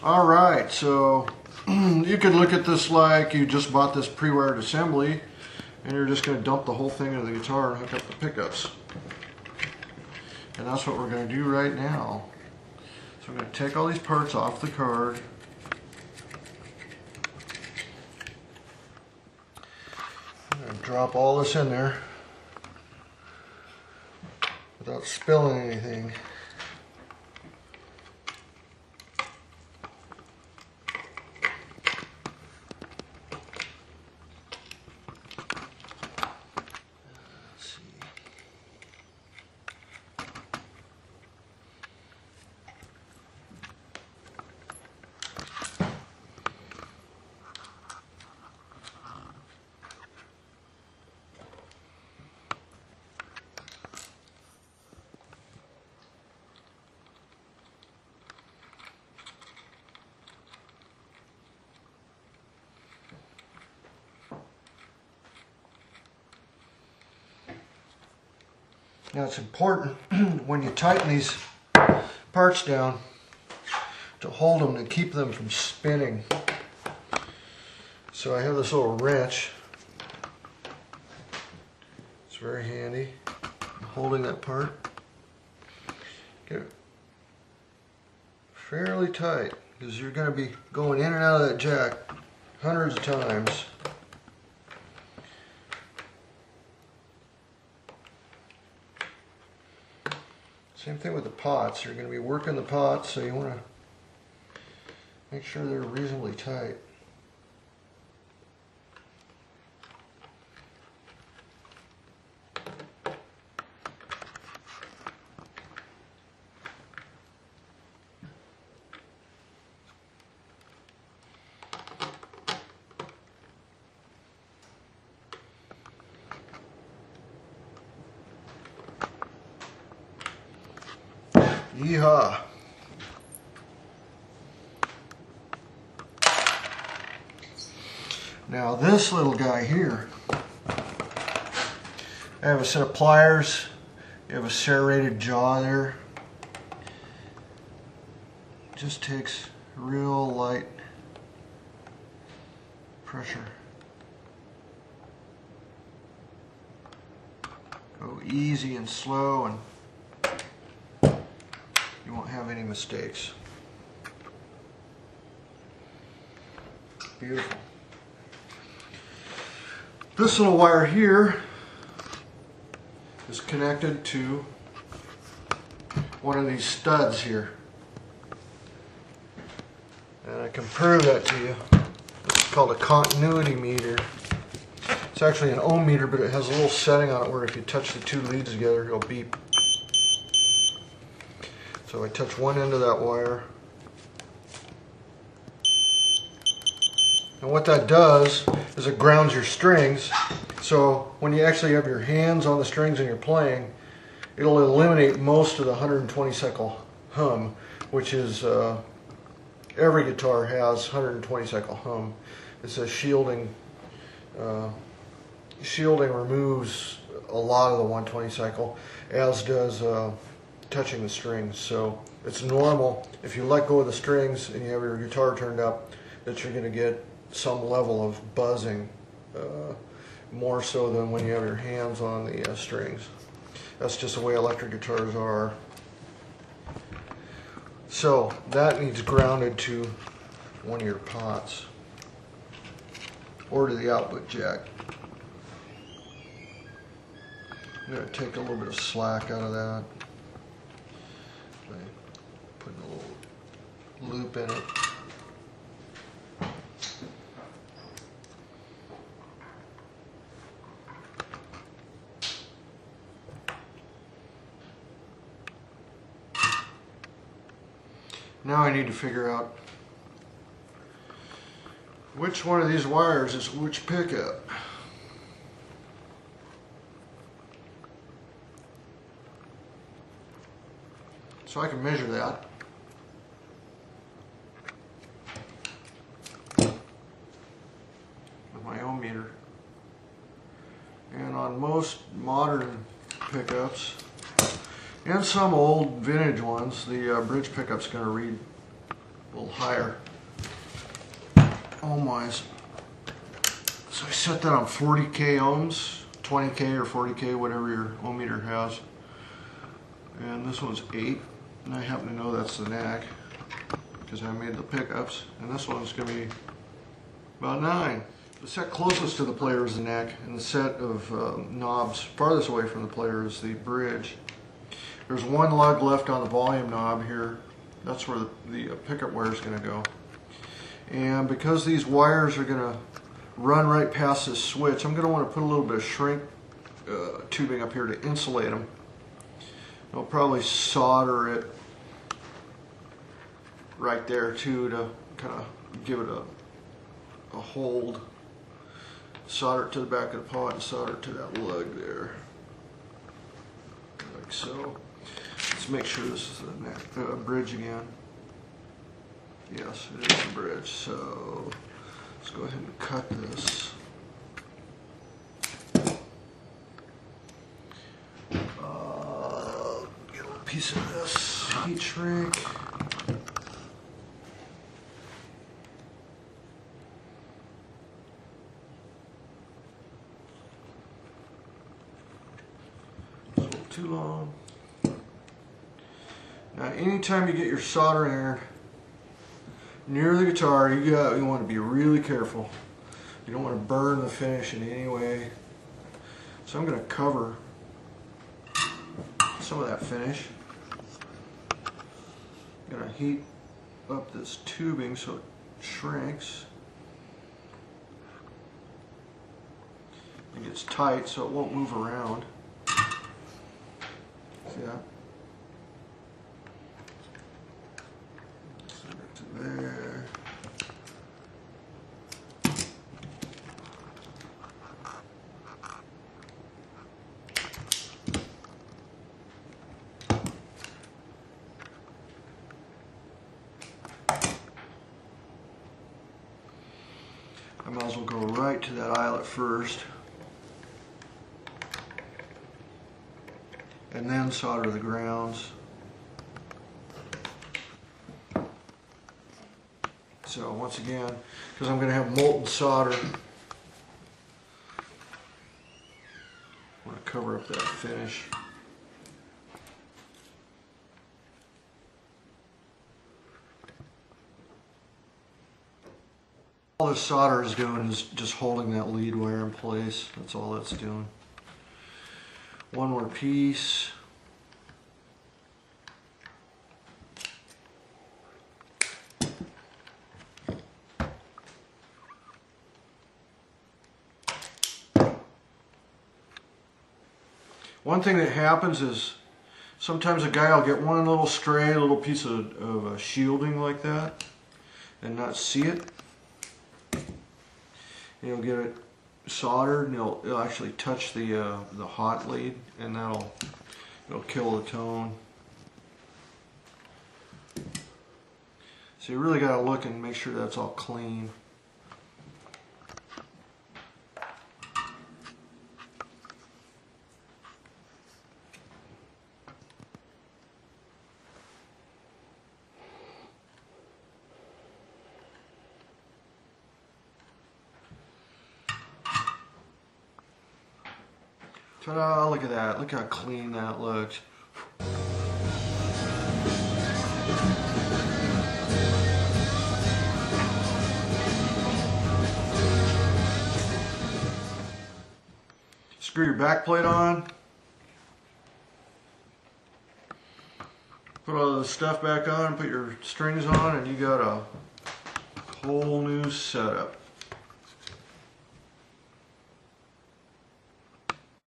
Alright, so you could look at this like you just bought this pre-wired assembly and you're just going to dump the whole thing into the guitar and hook up the pickups. And that's what we're going to do right now. So I'm going to take all these parts off the card. I'm going to drop all this in there without spilling anything. Now it's important when you tighten these parts down to hold them and keep them from spinning. So I have this little wrench. It's very handy. I'm holding that part. Get it fairly tight because you're going to be going in and out of that jack hundreds of times. Same thing with the pots. You're going to be working the pots, so you want to make sure they're reasonably tight. Yeehaw! Now this little guy here, I have a set of pliers. You have a serrated jaw there. It just takes real light pressure. Go easy and slow, and you won't have any mistakes. Beautiful. This little wire here is connected to one of these studs here. And I can prove that to you. It's called a continuity meter. It's actually an ohm meter, but it has a little setting on it where if you touch the two leads together, it'll beep. So I touch one end of that wire. And what that does is it grounds your strings. So when you actually have your hands on the strings and you're playing, it'll eliminate most of the 120 cycle hum, which is, every guitar has 120 cycle hum. It's a shielding. Shielding removes a lot of the 120 cycle, as does touching the strings. So it's normal if you let go of the strings and you have your guitar turned up that you're going to get some level of buzzing, more so than when you have your hands on the strings. That's just the way electric guitars are. So that needs grounded to one of your pots or to the output jack. I'm going to take a little bit of slack out of that by putting a little loop in it. Now I need to figure out which one of these wires is which pickup. So I can measure that. With my ohm meter. And on most modern pickups, and some old vintage ones, the bridge pickup's going to read a little higher ohm-wise. So I set that on 40k ohms, 20k or 40k, whatever your ohm meter has. And this one's 8, and I happen to know that's the nag because I made the pickups. And this one's going to be about 9. The set closest to the player is the neck, and the set of knobs farthest away from the player is the bridge. There's one lug left on the volume knob here. That's where the pickup wire is going to go. And because these wires are going to run right past this switch, I'm going to want to put a little bit of shrink tubing up here to insulate them. I'll probably solder it right there too to kind of give it a hold. Solder it to the back of the pot and solder it to that lug there, like so. Let's make sure this is the bridge again. Yes, it is the bridge. So let's go ahead and cut this. Get a little piece of this heat shrink. Too long. Now, anytime you get your soldering iron near the guitar, you want to be really careful. You don't want to burn the finish in any way. So I'm going to cover some of that finish. I'm going to heat up this tubing so it shrinks and gets tight so it won't move around. Yeah. Send it to there. I might as well go right to that eyelet first. And then solder the grounds. So once again, because I'm going to have molten solder, I want to cover up that finish. All this solder is doing is just holding that lead wire in place. That's all that's doing. One more piece. One thing that happens is sometimes a guy will get one little stray, little piece of shielding like that and not see it. And he'll get it soldered, and it'll actually touch the hot lead, and it'll kill the tone. So you really got to look and make sure that's all clean. Ta-da, look at that. Look how clean that looks. Screw your back plate on. Put all the stuff back on, put your strings on, and you got a whole new setup.